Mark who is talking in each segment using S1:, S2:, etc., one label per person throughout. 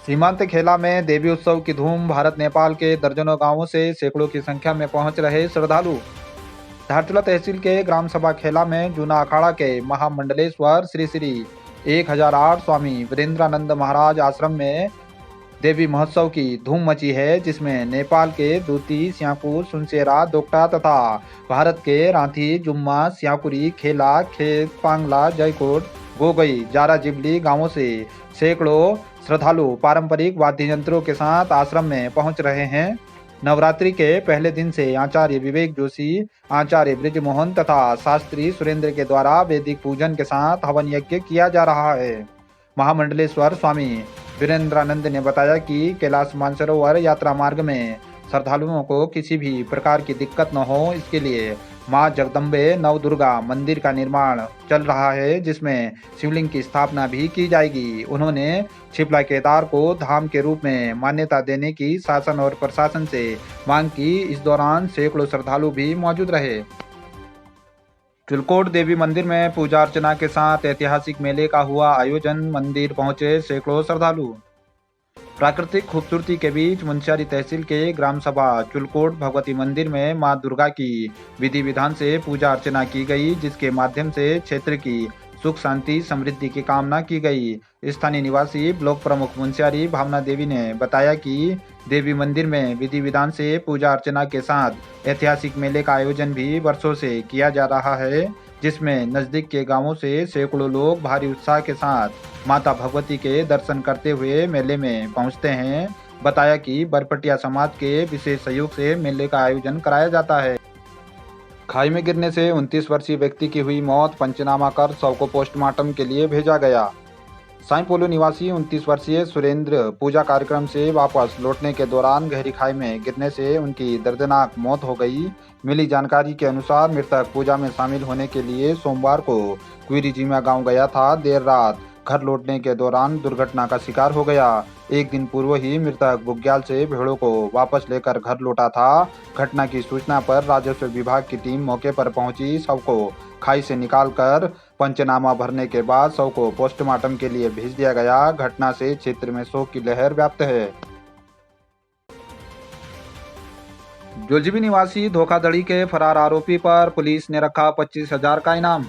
S1: सीमांत खेला में देवी उत्सव की धूम। भारत नेपाल के दर्जनों गांवों से सैकड़ों की संख्या में पहुंच रहे श्रद्धालु। धारचूला तहसील के ग्राम सभा खेला में जूना अखाड़ा के महामंडलेश्वर श्री श्री 1008 स्वामी वीरेंद्रानंद महाराज आश्रम में देवी महोत्सव की धूम मची है, जिसमें नेपाल के दूती, स्याकुर, सुनसेरा, दोकटा तथा भारत के रांची, जुम्मा, स्याकुरी, खेला, खेत, पांगला, जयकोट, गोगई, जारा जिबली गांवों से सैकड़ों श्रद्धालु पारंपरिक वाद्य यंत्रों के साथ आश्रम में पहुंच रहे हैं। नवरात्रि के पहले दिन से आचार्य विवेक जोशी, आचार्य ब्रिजमोहन तथा शास्त्री सुरेंद्र के द्वारा वैदिक पूजन के साथ हवन यज्ञ किया जा रहा है। महामंडलेश्वर स्वामी वीरेंद्रानंद ने बताया कि कैलाश मानसरोवर यात्रा मार्ग में श्रद्धालुओं को किसी भी प्रकार की दिक्कत न हो, इसके लिए मां जगदम्बे नवदुर्गा मंदिर का निर्माण चल रहा है, जिसमें शिवलिंग की स्थापना भी की जाएगी। उन्होंने छिपला केदार को धाम के रूप में मान्यता देने की शासन और प्रशासन से मांग की। इस दौरान सैकड़ों श्रद्धालु भी मौजूद रहे। चुलकोट देवी मंदिर में पूजा अर्चना के साथ ऐतिहासिक मेले का हुआ आयोजन। मंदिर पहुंचे सैकड़ों श्रद्धालु। प्राकृतिक खूबसूरती के बीच मुंशियारी तहसील के ग्राम सभा चुलकोट भगवती मंदिर में मां दुर्गा की विधि विधान से पूजा अर्चना की गई, जिसके माध्यम से क्षेत्र की सुख शांति समृद्धि की कामना की गई। स्थानीय निवासी ब्लॉक प्रमुख मुंशियारी भावना देवी ने बताया कि देवी मंदिर में विधि विधान से पूजा अर्चना के साथ ऐतिहासिक मेले का आयोजन भी वर्षों से किया जा रहा है, जिसमें नजदीक के गांवों से सैकड़ों लोग भारी उत्साह के साथ माता भगवती के दर्शन करते हुए मेले में पहुंचते हैं। बताया कि बरपटिया समाज के विशेष सहयोग से मेले का आयोजन कराया जाता है। खाई में गिरने से 29 वर्षीय व्यक्ति की हुई मौत। पंचनामा कर शव को पोस्टमार्टम के लिए भेजा गया। साईपोलो निवासी 29 वर्षीय सुरेंद्र पूजा कार्यक्रम से वापस लौटने के दौरान गहरी खाई में गिरने से उनकी दर्दनाक मौत हो गई। मिली जानकारी के अनुसार मृतक पूजा में शामिल होने के लिए सोमवार को क्वीरीजिमा गांव गया था। देर रात घर लौटने के दौरान दुर्घटना का शिकार हो गया। एक दिन पूर्व ही मृतक बुग्याल से भेड़ों को वापस लेकर घर लौटा था। घटना की सूचना पर राजस्व विभाग की टीम मौके पर पहुंची। शव को खाई से निकालकर पंचनामा भरने के बाद शव को पोस्टमार्टम के लिए भेज दिया गया। घटना से क्षेत्र में शोक की लहर व्याप्त है। जोलजीबी निवासी धोखाधड़ी के फरार आरोपी पर पुलिस ने रखा 25,000 का इनाम।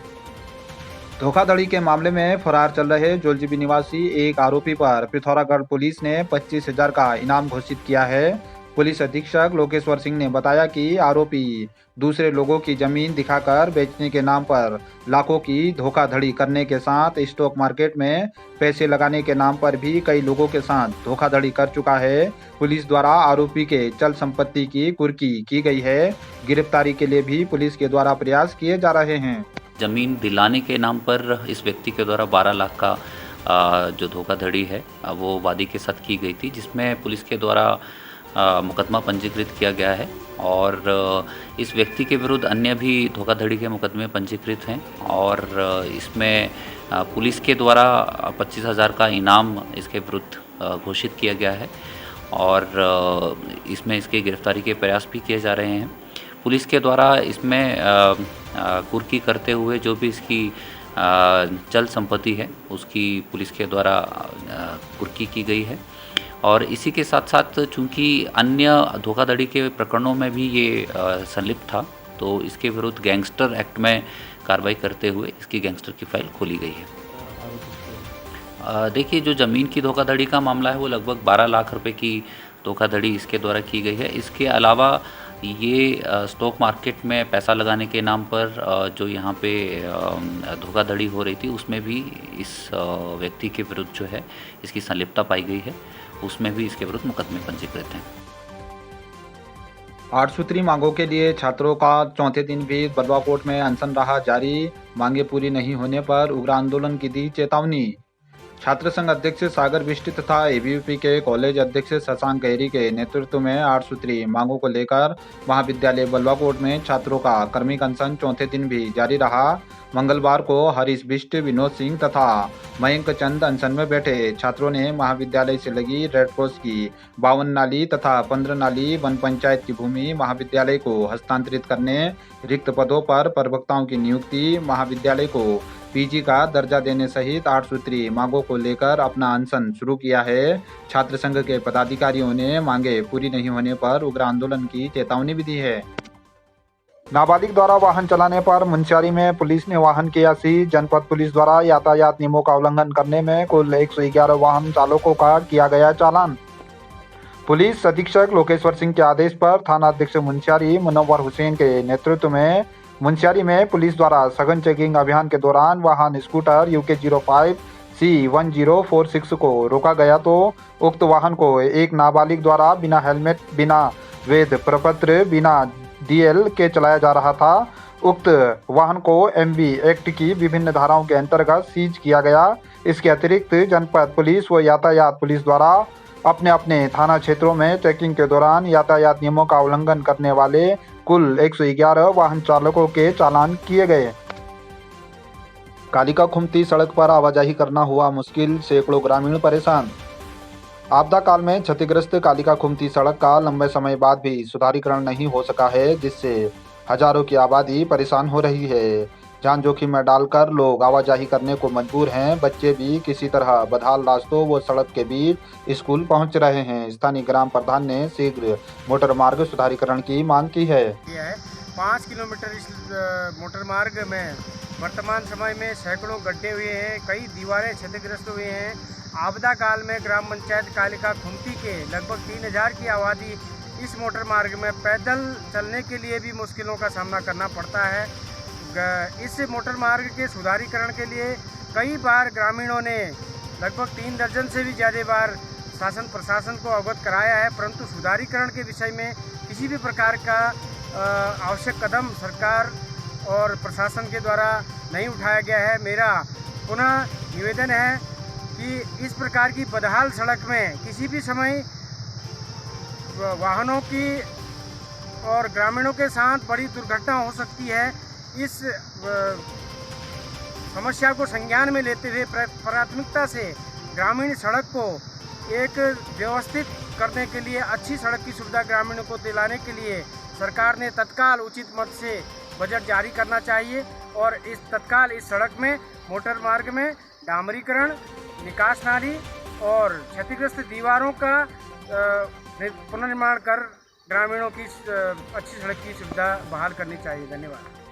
S1: धोखाधड़ी के मामले में फरार चल रहे जोलजीबी निवासी एक आरोपी पर पिथौरागढ़ पुलिस ने 25,000 का इनाम घोषित किया है। पुलिस अधीक्षक लोकेश्वर सिंह ने बताया कि आरोपी दूसरे लोगों की जमीन दिखाकर बेचने के नाम पर लाखों की धोखाधड़ी करने के साथ स्टॉक मार्केट में पैसे लगाने के नाम पर भी कई लोगों के साथ धोखाधड़ी कर चुका है। पुलिस द्वारा आरोपी के चल संपत्ति की कुर्की की गई है। गिरफ्तारी के लिए भी पुलिस के द्वारा प्रयास किए जा रहे हैं।
S2: ज़मीन दिलाने के नाम पर इस व्यक्ति के द्वारा 12 लाख का जो धोखाधड़ी है वो वादी के साथ की गई थी, जिसमें पुलिस के द्वारा मुकदमा पंजीकृत किया गया है और इस व्यक्ति के विरुद्ध अन्य भी धोखाधड़ी के मुकदमे पंजीकृत हैं और इसमें पुलिस के द्वारा 25,000 का इनाम इसके विरुद्ध घोषित किया गया है और इसमें इसकी गिरफ्तारी के प्रयास भी किए जा रहे हैं। पुलिस के द्वारा इसमें कुर्की करते हुए जो भी इसकी चल संपत्ति है उसकी पुलिस के द्वारा कुर्की की गई है और इसी के साथ साथ चूंकि अन्य धोखाधड़ी के प्रकरणों में भी ये संलिप्त था, तो इसके विरुद्ध गैंगस्टर एक्ट में कार्रवाई करते हुए इसकी गैंगस्टर की फाइल खोली गई है। देखिए, जो ज़मीन की धोखाधड़ी का मामला है वो लगभग 12 लाख रुपए की धोखाधड़ी इसके द्वारा की गई है। इसके अलावा ये स्टॉक मार्केट में पैसा लगाने के नाम पर जो यहाँ पे धोखाधड़ी हो रही थी उसमें भी इस व्यक्ति के विरुद्ध जो है इसकी संलिप्तता पाई गई है, उसमें भी इसके विरुद्ध मुकदमे पंजीकृत हैं।
S1: 8 सूत्री मांगों के लिए छात्रों का चौथे दिन भी बलवा कोर्ट में अनशन रहा जारी। मांगे पूरी नहीं होने पर उग्र आंदोलन की दी चेतावनी। छात्र संघ अध्यक्ष सागर बिष्ट तथा एबीवीपी के कॉलेज अध्यक्ष शशांक गहरी के नेतृत्व में 8 सूत्री मांगों को लेकर महाविद्यालय बलवा कोर्ट में छात्रों का क्रमिक अनशन चौथे दिन भी जारी रहा। मंगलवार को हरीश बिष्ट, विनोद सिंह तथा मयंक चंद अनशन में बैठे। छात्रों ने महाविद्यालय से लगी रेड क्रॉस की 52 नाली तथा 15 नाली वन पंचायत की भूमि महाविद्यालय को हस्तांतरित करने, रिक्त पदों पर प्रवक्ताओं की नियुक्ति, महाविद्यालय को पीजी का दर्जा देने सहित 8 सूत्री मांगों को लेकर अपना अनशन शुरू किया है। छात्र संघ के पदाधिकारियों ने मांगे पूरी नहीं होने पर उग्र आंदोलन की चेतावनी भी दी है। नाबालिग द्वारा वाहन चलाने पर मुनस्यारी में पुलिस ने वाहन किया सीज। जनपद पुलिस द्वारा यातायात नियमों का उल्लंघन करने में कुल 111 वाहन चालकों का किया गया चालान। पुलिस अधीक्षक लोकेश्वर सिंह के आदेश पर थाना अध्यक्ष मुनस्यारी मुनव्वर हुसैन के नेतृत्व में मुनस्यारी में पुलिस द्वारा सघन चेकिंग अभियान के दौरान वाहन स्कूटर UK 05 C1046 को रोका गया तो उक्त वाहन को एक नाबालिग द्वारा बिना हेलमेट, बिना वैध प्रपत्र, बिना DL के चलाया जा रहा था। उक्त वाहन को MV एक्ट की विभिन्न धाराओं के अंतर्गत सीज किया गया। इसके अतिरिक्त जनपद पुलिस व यातायात पुलिस द्वारा अपने अपने थाना क्षेत्रों में चेकिंग के दौरान यातायात नियमों का उल्लंघन करने वाले कुल 111 वाहन चालकों के चालान किए गए। कालिका खुम्ती सड़क पर आवाजाही करना हुआ मुश्किल, सैकड़ों ग्रामीण परेशान। आपदा काल में क्षतिग्रस्त कालिका खुम्ती सड़क का लंबे समय बाद भी सुधारीकरण नहीं हो सका है, जिससे हजारों की आबादी परेशान हो रही है। जान जोखिम में डालकर लोग आवाजाही करने को मजबूर हैं। बच्चे भी किसी तरह बदहाल रास्तों व सड़क के बीच स्कूल पहुंच रहे हैं। स्थानीय ग्राम प्रधान ने शीघ्र मोटर मार्ग सुधारीकरण की मांग की है।
S3: 5 किलोमीटर इस मोटर मार्ग में वर्तमान समय में सैकड़ों गड्ढे हुए हैं, कई दीवारें क्षतिग्रस्त हुए हैं। आपदा काल में ग्राम पंचायत कालिका खुम्ती के लगभग 3000 की आबादी इस मोटर मार्ग में पैदल चलने के लिए भी मुश्किलों का सामना करना पड़ता है। इस मोटर मार्ग के सुधारीकरण के लिए कई बार ग्रामीणों ने लगभग 3 दर्जन से भी ज़्यादा बार शासन प्रशासन को अवगत कराया है, परंतु सुधारीकरण के विषय में किसी भी प्रकार का आवश्यक कदम सरकार और प्रशासन के द्वारा नहीं उठाया गया है। मेरा पुनः निवेदन है कि इस प्रकार की बदहाल सड़क में किसी भी समय वाहनों की और ग्रामीणों के साथ बड़ी दुर्घटना हो सकती है। इस समस्या को संज्ञान में लेते हुए प्राथमिकता से ग्रामीण सड़क को एक व्यवस्थित करने के लिए, अच्छी सड़क की सुविधा ग्रामीणों को दिलाने के लिए सरकार ने तत्काल उचित मत से बजट जारी करना चाहिए और इस तत्काल इस सड़क में मोटर मार्ग में डामरीकरण, निकास नाली और क्षतिग्रस्त दीवारों का पुनर्निर्माण कर ग्रामीणों की अच्छी सड़क की सुविधा बहाल करनी चाहिए। धन्यवाद।